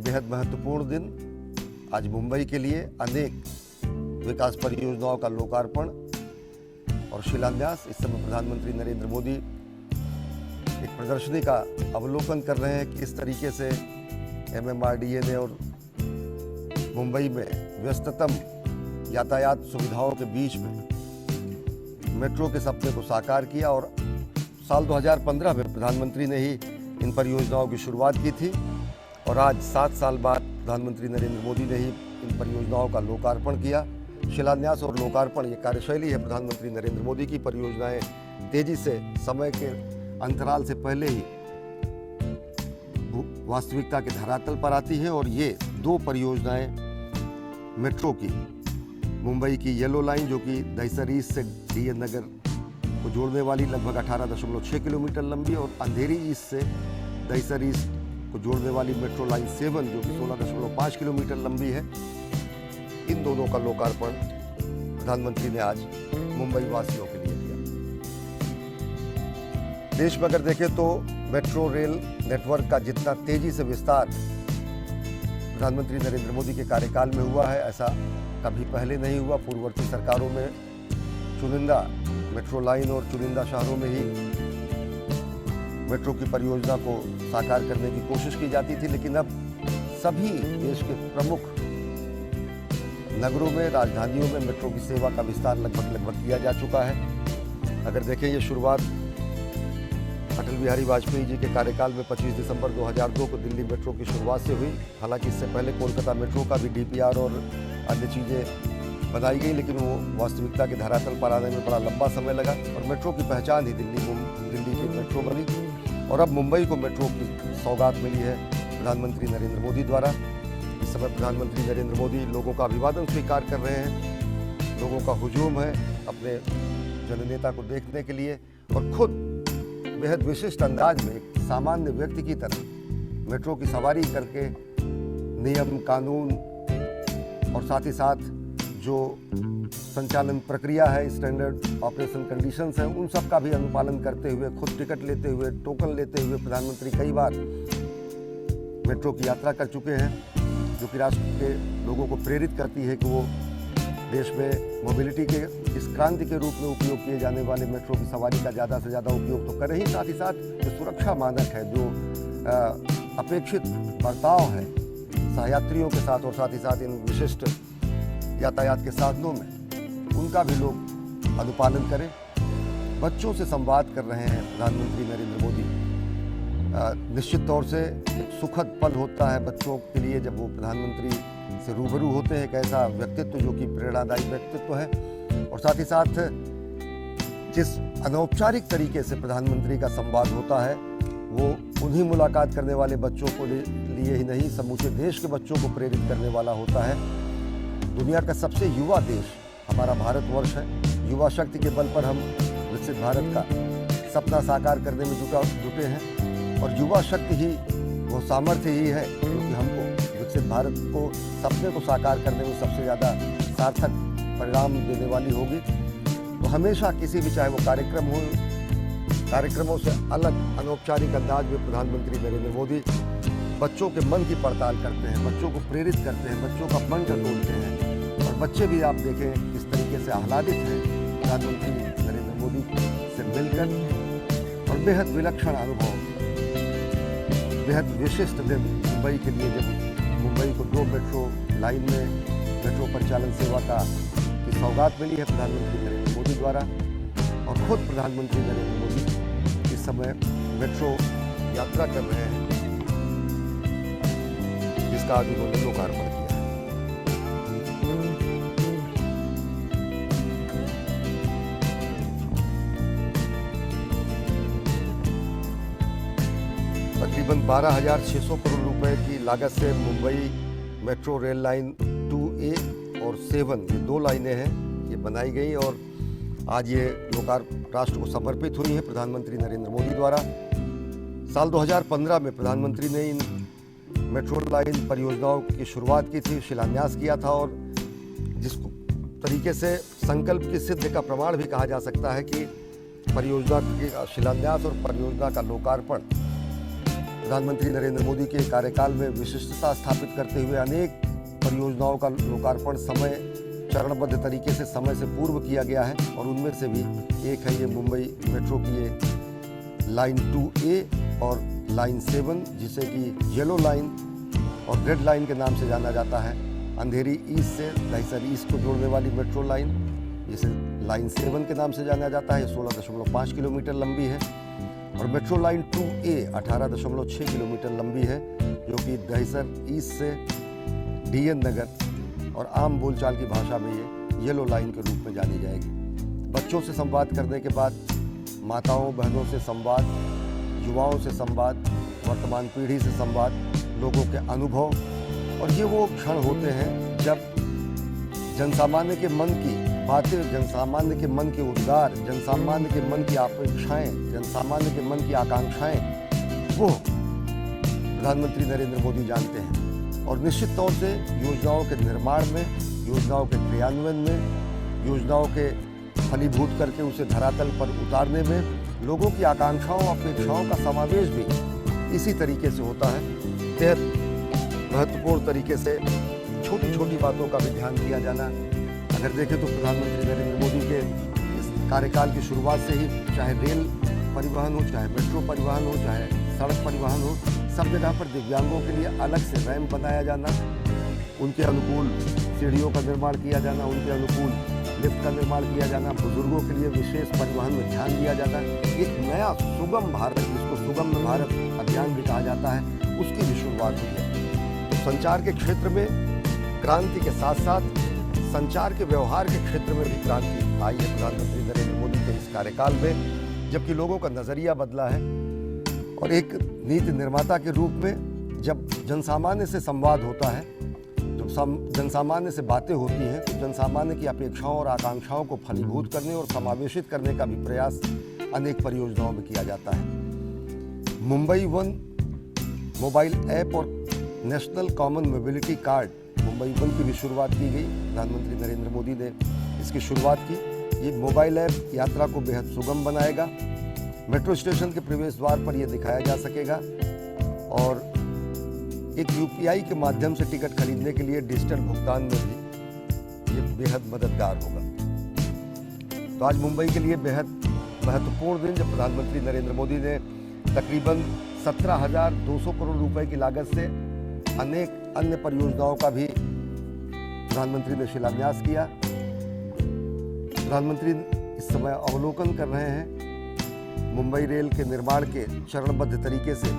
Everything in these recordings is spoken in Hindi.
बेहद महत्वपूर्ण दिन। आज मुंबई के लिए अनेक विकास परियोजनाओं का लोकार्पण और शिलान्यास। इस समय प्रधानमंत्री नरेंद्र मोदी एक प्रदर्शनी का अवलोकन कर रहे हैं कि इस तरीके से MMRDA ने और मुंबई में व्यस्ततम यातायात सुविधाओं के बीच में मेट्रो के सपने को साकार किया। और साल 2015 में प्रधानमंत्री ने ही इन परियोजनाओं की शुरुआत की थी और आज 7 साल बाद प्रधानमंत्री नरेंद्र मोदी ने ही इन परियोजनाओं का लोकार्पण किया। शिलान्यास और लोकार्पण ये कार्यशैली है प्रधानमंत्री नरेंद्र मोदी की। परियोजनाएं तेजी से समय के अंतराल से पहले ही वास्तविकता के धरातल पर आती है और ये 2 परियोजनाएं मेट्रो की, मुंबई की येलो लाइन जो कि दहिसर ईस्ट से DN नगर को जोड़ने वाली लगभग 18.6 किलोमीटर लंबी, और अंधेरी ईस्ट से दहिसर ईस्ट को जोड़ने वाली मेट्रो लाइन 7 जो कि 16.5 किलोमीटर लंबी है। इन दोनों का लोकार्पण प्रधानमंत्री ने आज मुंबई वासियों के लिए किया। देश में अगर देखें तो मेट्रो रेल नेटवर्क का जितना तेजी से विस्तार प्रधानमंत्री नरेंद्र मोदी के कार्यकाल में हुआ है, ऐसा कभी पहले नहीं हुआ। पूर्ववर्ती सरकारों में चुनिंदा मेट्रो लाइन और चुनिंदा शहरों में ही मेट्रो की परियोजना को साकार करने की कोशिश की जाती थी, लेकिन अब सभी देश के प्रमुख नगरों में, राजधानियों में मेट्रो की सेवा का विस्तार लगभग किया जा चुका है। अगर देखें ये शुरुआत अटल बिहारी वाजपेयी जी के कार्यकाल में 25 दिसंबर 2002 को दिल्ली मेट्रो की शुरुआत से हुई। हालांकि इससे पहले कोलकाता मेट्रो का भी DPR और अन्य चीज़ें बनाई गई, लेकिन वो वास्तविकता के धरातल पर आने में बड़ा लंबा समय लगा और मेट्रो की पहचान ही दिल्ली की मेट्रो बनी। और अब मुंबई को मेट्रो की सौगात मिली है प्रधानमंत्री नरेंद्र मोदी द्वारा। इस समय प्रधानमंत्री नरेंद्र मोदी लोगों का अभिवादन स्वीकार कर रहे हैं। लोगों का हुजूम है अपने जननेता को देखने के लिए और खुद बेहद विशिष्ट अंदाज में एक सामान्य व्यक्ति की तरह मेट्रो की सवारी करके नियम कानून और साथ ही साथ जो संचालन प्रक्रिया है, स्टैंडर्ड ऑपरेशन कंडीशंस हैं, उन सब का भी अनुपालन करते हुए, खुद टिकट लेते हुए, टोकन लेते हुए प्रधानमंत्री कई बार मेट्रो की यात्रा कर चुके हैं, जो कि राष्ट्र के लोगों को प्रेरित करती है कि वो देश में मोबिलिटी के इस क्रांति के रूप में उपयोग किए जाने वाले मेट्रो की सवारी का ज़्यादा से ज़्यादा उपयोग तो करें ही, साथ ही साथ जो सुरक्षा मानक है, जो अपेक्षित बर्ताव है सहयात्रियों के साथ और साथ ही साथ इन विशिष्ट यातायात के साधनों में, उनका भी लोग अनुपालन करें। बच्चों से संवाद कर रहे हैं प्रधानमंत्री नरेंद्र मोदी। निश्चित तौर से एक सुखद पल होता है बच्चों के लिए जब वो प्रधानमंत्री से रूबरू होते हैं। एक ऐसा व्यक्तित्व जो कि प्रेरणादायी व्यक्तित्व है और साथ ही साथ जिस अनौपचारिक तरीके से प्रधानमंत्री का संवाद होता है वो उन्हीं मुलाकात करने वाले बच्चों को लिए ही नहीं, समूचे देश के बच्चों को प्रेरित करने वाला होता है। दुनिया का सबसे युवा देश हमारा भारतवर्ष है। युवा शक्ति के बल पर हम विकसित भारत का सपना साकार करने में जुटे हैं और युवा शक्ति ही वो सामर्थ्य ही है जो कि हमको विकसित भारत को सपने को साकार करने में सबसे ज़्यादा सार्थक परिणाम देने वाली होगी। तो हमेशा किसी भी, चाहे वो कार्यक्रम हो, कार्यक्रमों से अलग अनौपचारिक अंदाज में प्रधानमंत्री नरेंद्र मोदी बच्चों के मन की पड़ताल करते हैं, बच्चों को प्रेरित करते हैं, बच्चों का मन टटोलते हैं और बच्चे भी आप देखें किस तरीके से आह्लादित हैं प्रधानमंत्री नरेंद्र मोदी से मिलकर। और बेहद विलक्षण अनुभव, बेहद विशिष्ट दिन मुंबई के लिए, जब मुंबई को 2 मेट्रो लाइन में मेट्रो परिचालन सेवा की सौगात मिली है प्रधानमंत्री नरेंद्र मोदी द्वारा। और खुद प्रधानमंत्री नरेंद्र मोदी इस समय मेट्रो यात्रा कर रहे हैं जिसका आज उन्होंने लोकार्पण किया। तकरीबन 12,600 करोड़ रुपए की लागत से Mumbai metro rail line 2A और 7 ये 2 लाइनें हैं, ये बनाई गई और आज ये राष्ट्र को समर्पित हुई है प्रधानमंत्री नरेंद्र मोदी द्वारा। साल 2015 में प्रधानमंत्री ने इन मेट्रो लाइन परियोजनाओं की शुरुआत की थी, शिलान्यास किया था और जिस तरीके से संकल्प की सिद्धि का प्रमाण भी कहा जा सकता है कि परियोजना का शिलान्यास और परियोजना का लोकार्पण प्रधानमंत्री नरेंद्र मोदी के कार्यकाल में विशिष्टता स्थापित करते हुए अनेक परियोजनाओं का लोकार्पण चरणबद्ध तरीके से समय से पूर्व किया गया है और उनमें से भी एक है ये मुंबई मेट्रो की ये लाइन 2A और लाइन 7, जिसे कि येलो लाइन और रेड लाइन के नाम से जाना जाता है। अंधेरी ईस्ट से दहिसर ईस्ट को जोड़ने वाली मेट्रो लाइन, जिसे लाइन 7 के नाम से जाना जाता है, 16.5 किलोमीटर लंबी है। और मेट्रो लाइन 2A 18.6 किलोमीटर लंबी है, जो कि दहिसर ईस्ट से DN नगर और आम बोलचाल की भाषा में ये येलो लाइन के रूप में जानी जाएगी। बच्चों से संवाद करने के बाद माताओं बहनों से संवाद, युवाओं से संवाद, वर्तमान पीढ़ी से संवाद, लोगों के अनुभव, और ये वो क्षण होते हैं जब जनसामान्य के मन की बातें, जनसामान्य के मन के उद्गार, जनसामान्य के मन की अपेक्षाएं, जनसामान्य के मन की आकांक्षाएं वो प्रधानमंत्री नरेंद्र मोदी जानते हैं। और निश्चित तौर से योजनाओं के निर्माण में, योजनाओं के क्रियान्वयन में, योजनाओं के फलीभूत करके उसे धरातल पर उतारने में लोगों की आकांक्षाओं अपेक्षाओं का समावेश भी इसी तरीके से होता है। बेहद महत्वपूर्ण तरीके से छोटी छोटी बातों का भी ध्यान दिया जाना। अगर देखें तो प्रधानमंत्री नरेंद्र मोदी के इस कार्यकाल की शुरुआत से ही चाहे रेल परिवहन हो, चाहे मेट्रो परिवहन हो, चाहे सड़क परिवहन हो, सब जगह पर दिव्यांगों के लिए अलग से रैंप बनाया जाना, उनके अनुकूल सीढ़ियों का निर्माण किया जाना, उनके अनुकूल लिफ्ट का निर्माण किया जाना, बुजुर्गों के लिए विशेष परिवहन में ध्यान दिया जाना। एक नया सुगम भारत, जिसको सुगम भारत अभियान भी कहा जाता है, उसकी भी शुरुआत हुई है। तो संचार के क्षेत्र में क्रांति के साथ साथ संचार के व्यवहार के क्षेत्र में भी क्रांति आई है प्रधानमंत्री नरेंद्र मोदी के इस कार्यकाल में, जबकि लोगों का नजरिया बदला है। और एक नीति निर्माता के रूप में जब जनसामान्य से संवाद होता है, जब जनसामान्य से बातें होती हैं, तो जनसामान्य की अपेक्षाओं और आकांक्षाओं को फलीभूत करने और समावेशित करने का भी प्रयास अनेक परियोजनाओं में किया जाता है। मुंबई वन मोबाइल ऐप और national common mobility card Mumbai one की भी शुरुआत की गई। प्रधानमंत्री नरेंद्र मोदी ने इसकी शुरुआत की। ये मोबाइल ऐप यात्रा को बेहद सुगम बनाएगा। मेट्रो स्टेशन के प्रवेश द्वार पर यह दिखाया जा सकेगा और एक UPI के माध्यम से टिकट खरीदने के लिए डिजिटल भुगतान में भी ये बेहद मददगार होगा। तो आज मुंबई के लिए बेहद महत्वपूर्ण दिन, जब प्रधानमंत्री नरेंद्र मोदी ने तकरीबन 17,200 करोड़ रुपए की लागत से अनेक अन्य परियोजनाओं का भी प्रधानमंत्री ने शिलान्यास किया। प्रधानमंत्री इस समय अवलोकन कर रहे हैं मुंबई रेल के निर्माण के चरणबद्ध तरीके से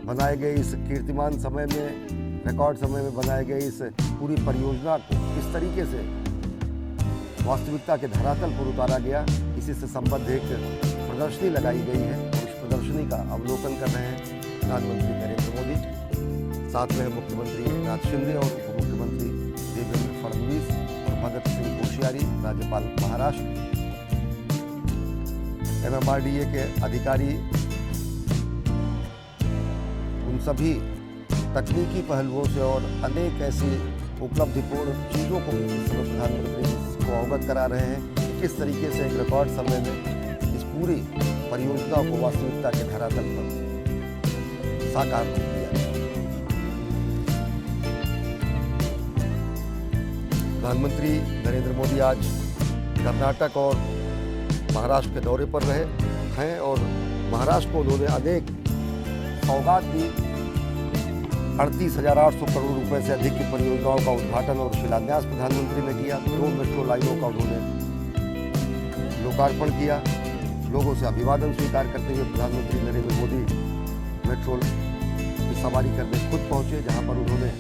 बनाए गए इस कीर्तिमान समय में, रिकॉर्ड समय में बनाए गए इस पूरी परियोजना को किस तरीके से वास्तविकता के धरातल पर उतारा गया। इसी से संबद्ध एक प्रदर्शनी लगाई गई है। उस प्रदर्शनी का अवलोकन कर रहे हैं प्रधानमंत्री नरेंद्र मोदी। साथ में मुख्यमंत्री एकनाथ शिंदे और उप मुख्यमंत्री देवेंद्र फडणवीस और भगत सिंह कोश्यारी, राज्यपाल महाराष्ट्र, MMRDA के अधिकारी, उन सभी तकनीकी पहलुओं से और अनेक ऐसी उपलब्धिपूर्ण चीज़ों को प्रधानमंत्री को अवगत करा रहे हैं कि किस तरीके से एक रिकॉर्ड समय में इस पूरी परियोजना को वास्तविकता के धरातल पर साकार किया। प्रधानमंत्री नरेंद्र मोदी आज कर्नाटक और महाराष्ट्र के दौरे पर रहे हैं और महाराष्ट्र को उन्होंने अनेक सौगात दी। 38,800 करोड़ रुपए से अधिक की परियोजनाओं का उद्घाटन और शिलान्यास प्रधानमंत्री ने किया। 2 मेट्रो लाइनों का उन्होंने लोकार्पण किया। लोगों से अभिवादन स्वीकार करते हुए प्रधानमंत्री नरेंद्र मोदी मेट्रो की सवारी करने खुद पहुंचे, जहां पर उन्होंने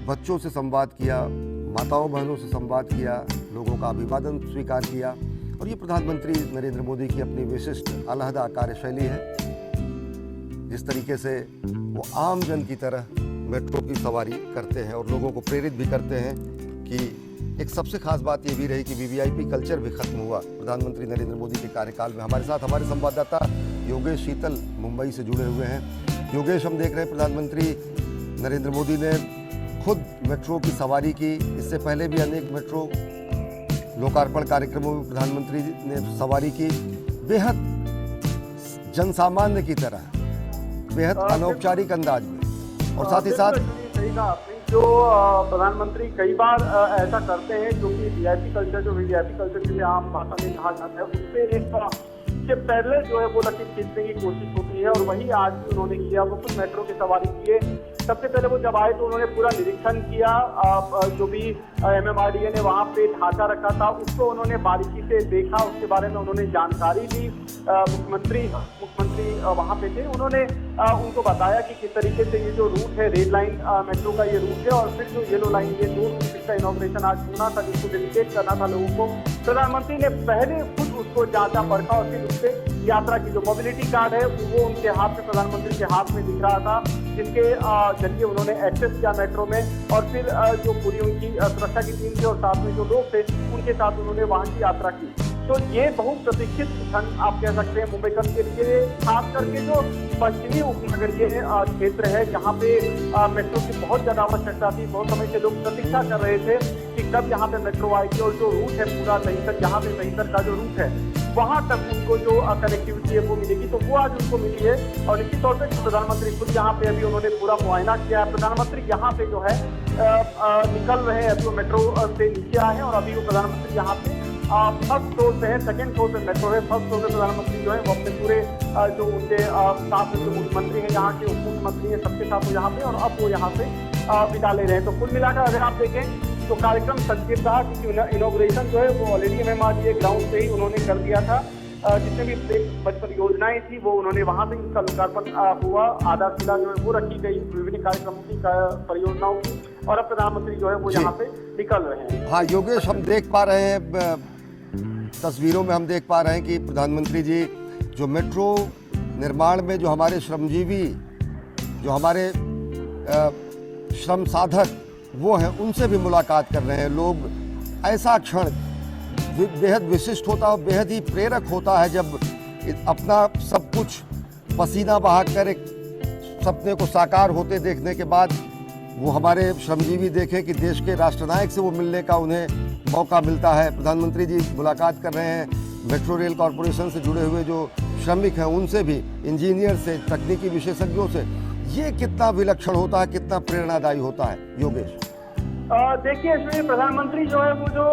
बच्चों से संवाद किया, माताओं बहनों से संवाद किया, लोगों का अभिवादन स्वीकार किया। और ये प्रधानमंत्री नरेंद्र मोदी की अपनी विशिष्ट अलहदा कार्यशैली है। जिस तरीके से वो आम जन की तरह मेट्रो की सवारी करते हैं और लोगों को प्रेरित भी करते हैं कि एक सबसे खास बात ये भी रही कि VVIP कल्चर भी खत्म हुआ प्रधानमंत्री नरेंद्र मोदी के कार्यकाल में। हमारे साथ हमारे संवाददाता योगेश शीतल मुंबई से जुड़े हुए हैं। योगेश, हम देख रहे हैं प्रधानमंत्री नरेंद्र मोदी ने खुद मेट्रो की सवारी की। इससे पहले भी अनेक मेट्रो लोकार्पण कार्यक्रमों में प्रधानमंत्री ने सवारी की। बेहद जनसामान्य की तरह बेहद अनौपचारिक अंदाज में। और साथ ही साथ सही कहा आपने, जो प्रधानमंत्री कई बार ऐसा करते हैं, जो कि वीआईपी कल्चर, जो वीआईपी कल्चर जिसे आम भाषा में कहा जाता है, उससे एक के पैरेलल जो है वो लकीर खींचने की कोशिश होती है। और वही आज भी उन्होंने किया। वो खुद मेट्रो की सवारी किए। सबसे पहले वो जब आए तो उन्होंने पूरा निरीक्षण किया। जो भी एमएमआरडीए ने वहाँ पे ढांचा रखा था उसको उन्होंने बारीकी से देखा, उसके बारे में उन्होंने जानकारी ली। मुख्यमंत्री वहाँ पे थे, उन्होंने उनको बताया कि किस तरीके से ये जो रूट है, रेड लाइन मेट्रो का ये रूट है, और फिर जो येलो लाइन, ये दो जिसका इनॉग्रेशन आज होना था, जिसको डेडिकेट करना था लोगों को, प्रधानमंत्री ने पहले खुद उसको जांचा परखा और फिर उससे यात्रा की जो मोबिलिटी कार्ड है वो उनके हाथ में, प्रधानमंत्री के हाथ में दिख रहा था, जिसके जरिए उन्होंने एक्सेस किया मेट्रो में। और फिर जो पूरी उनकी सुरक्षा की टीम थी और साथ में जो लोग थे उनके साथ उन्होंने वहाँ की यात्रा की। तो ये बहुत प्रतीक्षित क्षण आप कह सकते हैं मुंबईकर के लिए, खास करके जो पश्चिमी उपनगरीय क्षेत्र है जहाँ पे मेट्रो की बहुत ज्यादा आवश्यकता थी। बहुत समय से लोग प्रतीक्षा कर रहे थे कि कब यहाँ पे मेट्रो आएगी और जो रूट है पूरा दहीसर, जहाँ पे दहीसर का जो रूट है वहाँ तक उनको जो कनेक्टिविटी है वो मिलेगी, तो वो आज उनको मिली है। और निश्चित तौर पर प्रधानमंत्री खुद यहाँ पे अभी उन्होंने पूरा मुआयना किया है। प्रधानमंत्री यहाँ पे जो है निकल रहे हैं, अभी वो मेट्रो से नीचे आए हैं और अभी वो प्रधानमंत्री यहाँ पे फर्स्ट फ्लोर पे है, सेकंड फ्लोर पे मेट्रो है। फर्स्ट फ्लोर पे प्रधानमंत्री जो है वो अपने पूरे जो उनके साथ में जो मुख्यमंत्री हैं, यहाँ के उप मुख्यमंत्री हैं, सबके साथ वो यहाँ पे, और अब वो यहाँ पे विदा ले रहे हैं। तो कुल मिलाकर अगर आप देखें तो कार्यक्रम संकीर्ण रहा, क्योंकि इनॉग्रेशन जो है वो ऑलरेडी एमएमआरडीए ग्राउंड से ही उन्होंने कर दिया था। जितने भी परियोजनाएं थी वो उन्होंने वहां से इसका लोकार्पण हुआ, आधारशिला जो है वो रखी गई विभिन्न कार्यक्रमों की, परियोजनाओं की, और अब प्रधानमंत्री जो है वो यहाँ पे निकल रहे हैं। हाँ योगेश, हम देख पा रहे हैं तस्वीरों में, हम देख पा रहे हैं कि प्रधानमंत्री जी जो मेट्रो निर्माण में जो हमारे श्रमजीवी, जो हमारे श्रम साधक वो हैं, उनसे भी मुलाकात कर रहे हैं। लोग, ऐसा क्षण बेहद विशिष्ट होता है, बेहद ही प्रेरक होता है जब अपना सब कुछ पसीना बहाकर एक सपने को साकार होते देखने के बाद वो हमारे श्रमजीवी देखें कि देश के राष्ट्रनायक से वो मिलने का उन्हें मौका मिलता है। प्रधानमंत्री जी मुलाकात कर रहे हैं मेट्रो रेल कॉरपोरेशन से जुड़े हुए जो श्रमिक हैं उनसे भी, इंजीनियर से, तकनीकी विशेषज्ञों से। ये कितना विलक्षण होता है, कितना प्रेरणादायी होता है योगेश? देखिए इसमें प्रधानमंत्री जो है वो जो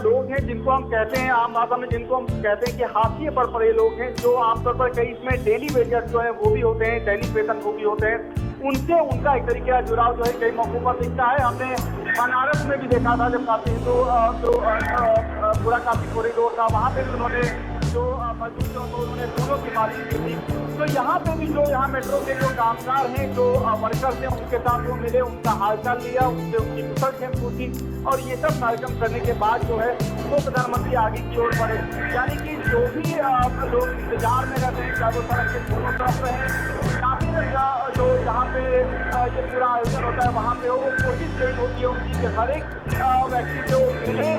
लोग हैं जिनको हम कहते हैं आम भाषा में, जिनको हम कहते हैं कि हाशिए पर पड़े लोग हैं, जो आमतौर पर कई इसमें डेली वेजर जो है वो भी होते हैं, दैनिक वेतन वो भी होते हैं, उनसे उनका एक तरीके का जुड़ाव जो है कई मौकों पर दिखता है। हमने बनारस में भी देखा था जब काफी पूरा काफी कॉरिडोर था, वहाँ पे भी उन्होंने जो मजदूरों को उन्होंने फूलों की माली की थी। तो यहाँ पे भी जो यहाँ मेट्रो के जो कामगार हैं, जो वर्कर्स हैं, उनके साथ वो मिले, उनका हालचाल लिया, उनसे उनकी कुशल पूछी, और ये सब कार्यक्रम करने के बाद जो है वो प्रधानमंत्री आगे की ओर बढ़े। यानी कि जो भी लोग इंतजार में रहते हैं, चाहे वो सड़क के दोनों तरफ रहे, काफी जो यहाँ पे ये पूरा आयोजन होता है वहाँ पे वो कोशिश यही होती है उनकी कि हर एक व्यक्ति जो मिले,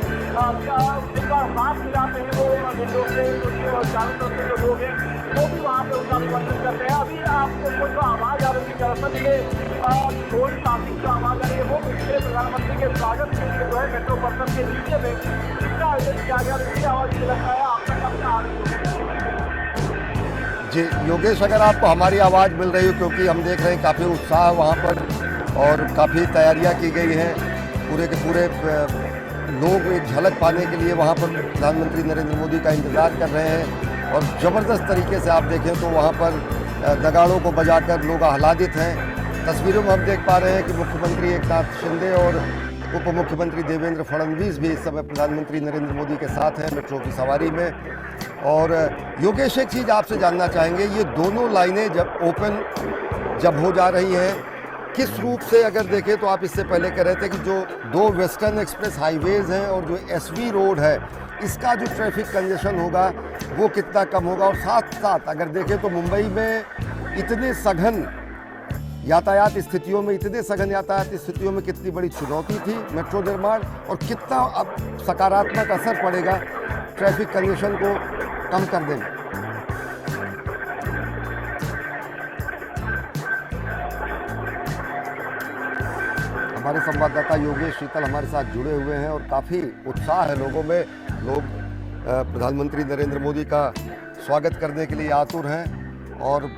जिनका हाथ मिलाते हैं वो विंडो से, चारों तरफ से जो लोग हैं वो भी वहाँ पे उनका अभिनंदन करते हैं। अभी आपको कोई जो आवाज़ आ रही है, दरअसल ये ढोल ट्रैफिक जो आवाज़ आ रही है वो पिछले प्रधानमंत्री के स्वागत के लिए जो है मेट्रो पर्सन के नीचे में इसका आयोजन किया गया। इसकी आवाज़ मुझे लगता है आप तक अपने आ रही है। जी योगेश, अगर आपको हमारी आवाज़ मिल रही हो, क्योंकि हम देख रहे हैं काफ़ी उत्साह वहाँ पर और काफ़ी तैयारियाँ की गई हैं, पूरे के पूरे लोग एक झलक पाने के लिए वहाँ पर प्रधानमंत्री नरेंद्र मोदी का इंतज़ार कर रहे हैं। और ज़बरदस्त तरीके से आप देखें तो वहाँ पर नगाड़ों को बजाकर लोग आह्लादित हैं। तस्वीरों में हम देख पा रहे हैं कि मुख्यमंत्री एकनाथ शिंदे और उप मुख्यमंत्री देवेंद्र फडणवीस भी इस समय प्रधानमंत्री नरेंद्र मोदी के साथ हैं मेट्रो की सवारी में। और योगेश, एक चीज़ आपसे जानना चाहेंगे, ये दोनों लाइनें जब हो जा रही हैं, किस रूप से अगर देखें तो आप इससे पहले कह रहे थे कि जो दो वेस्टर्न एक्सप्रेस हाईवेज़ हैं और जो एसवी रोड है, इसका जो ट्रैफिक कंजेशन होगा वो कितना कम होगा। और साथ साथ अगर देखें तो मुंबई में इतने सघन यातायात स्थितियों में कितनी बड़ी चुनौती थी मेट्रो निर्माण, और कितना अब सकारात्मक असर पड़ेगा ट्रैफिक कंजेशन को कम कर दें। हमारे संवाददाता योगेश शीतल हमारे साथ जुड़े हुए हैं और काफ़ी उत्साह है लोगों में। लोग प्रधानमंत्री नरेंद्र मोदी का स्वागत करने के लिए आतुर हैं। और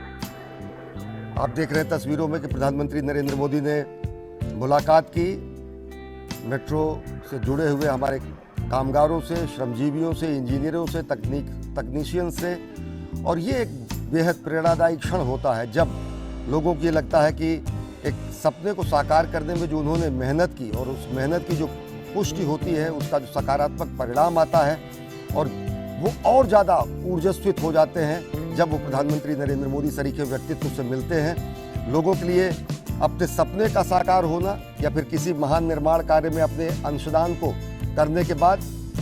आप देख रहे हैं तस्वीरों में कि प्रधानमंत्री नरेंद्र मोदी ने मुलाकात की मेट्रो से जुड़े हुए हमारे कामगारों से, श्रमजीवियों से, इंजीनियरों से, तकनीशियन से। और ये एक बेहद प्रेरणादायी क्षण होता है जब लोगों को ये लगता है कि एक सपने को साकार करने में जो उन्होंने मेहनत की और उस मेहनत की जो पुष्टि होती है, उसका जो सकारात्मक परिणाम आता है, और वो और ज़्यादा ऊर्जास्वित हो जाते हैं जब वो प्रधानमंत्री नरेंद्र मोदी सरीखे व्यक्तित्व से मिलते हैं। लोगों के लिए अपने सपने का साकार होना या फिर किसी महान निर्माण कार्य में अपने अंशदान को करने के बाद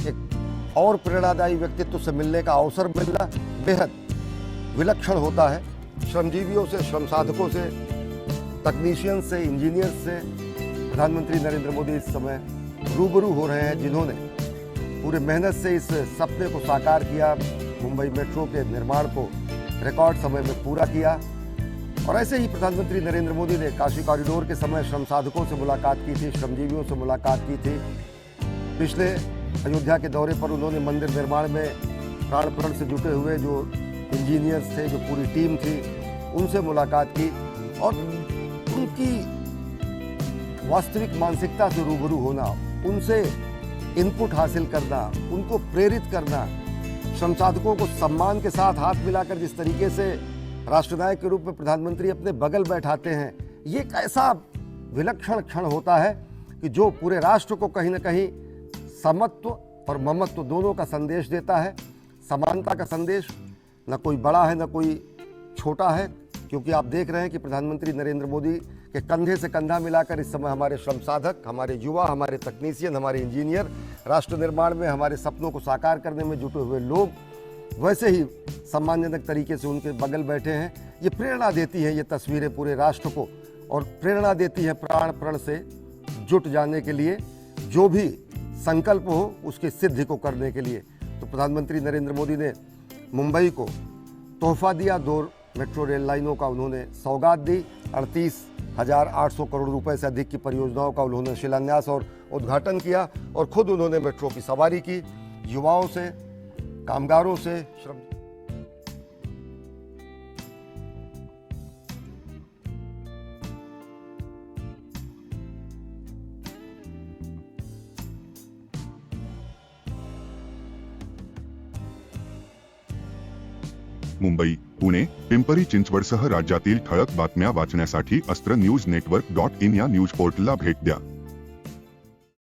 एक और प्रेरणादायी व्यक्तित्व से मिलने का अवसर मिलना बेहद विलक्षण होता है। श्रमजीवियों से, श्रम साधकों से, तकनीशियन से, इंजीनियर से प्रधानमंत्री नरेंद्र मोदी इस समय रूबरू हो रहे हैं, जिन्होंने पूरे मेहनत से इस सपने को साकार किया, मुंबई मेट्रो के निर्माण को रिकॉर्ड समय में पूरा किया। और ऐसे ही प्रधानमंत्री नरेंद्र मोदी ने काशी कॉरिडोर के समय श्रम साधकों से मुलाकात की थी, श्रमजीवियों से मुलाकात की थी। पिछले अयोध्या के दौरे पर उन्होंने मंदिर निर्माण में प्राण प्रण से जुटे हुए जो इंजीनियर्स थे, जो पूरी टीम थी, उनसे मुलाकात की और उनकी वास्तविक मानसिकता से रूबरू होना, उनसे इनपुट हासिल करना, उनको प्रेरित करना, श्रम साधकों को सम्मान के साथ हाथ मिलाकर जिस तरीके से राष्ट्रनायक के रूप में प्रधानमंत्री अपने बगल बैठाते हैं, ये एक ऐसा विलक्षण क्षण होता है कि जो पूरे राष्ट्र को कहीं ना कहीं समत्व और ममत्व दोनों का संदेश देता है। समानता का संदेश, न कोई बड़ा है न कोई छोटा है, क्योंकि आप देख रहे हैं कि प्रधानमंत्री नरेंद्र मोदी के कंधे से कंधा मिलाकर इस समय हमारे श्रम साधक, हमारे युवा, हमारे तकनीशियन, हमारे इंजीनियर राष्ट्र निर्माण में, हमारे सपनों को साकार करने में जुटे हुए लोग वैसे ही सम्मानजनक तरीके से उनके बगल बैठे हैं। ये प्रेरणा देती है ये तस्वीरें पूरे राष्ट्र को, और प्रेरणा देती है प्राण प्रण से जुट जाने के लिए, जो भी संकल्प हो उसकी सिद्धि को करने के लिए। तो प्रधानमंत्री नरेंद्र मोदी ने मुंबई को तोहफा दिया, 2 मेट्रो रेल लाइनों का उन्होंने सौगात दी, 38,800 करोड़ रुपए से अधिक की परियोजनाओं का उन्होंने शिलान्यास और उद्घाटन किया, और खुद उन्होंने मेट्रो की सवारी की, युवाओं से, कामगारों से, श्रम मुंबई, पुणे, पिंपरी चिंचवडसह राज्यातील ठळक बातम्या वाचण्यासाठी अस्त्र न्यूज नेटवर्क.in या न्यूज पोर्टलला भेट द्या.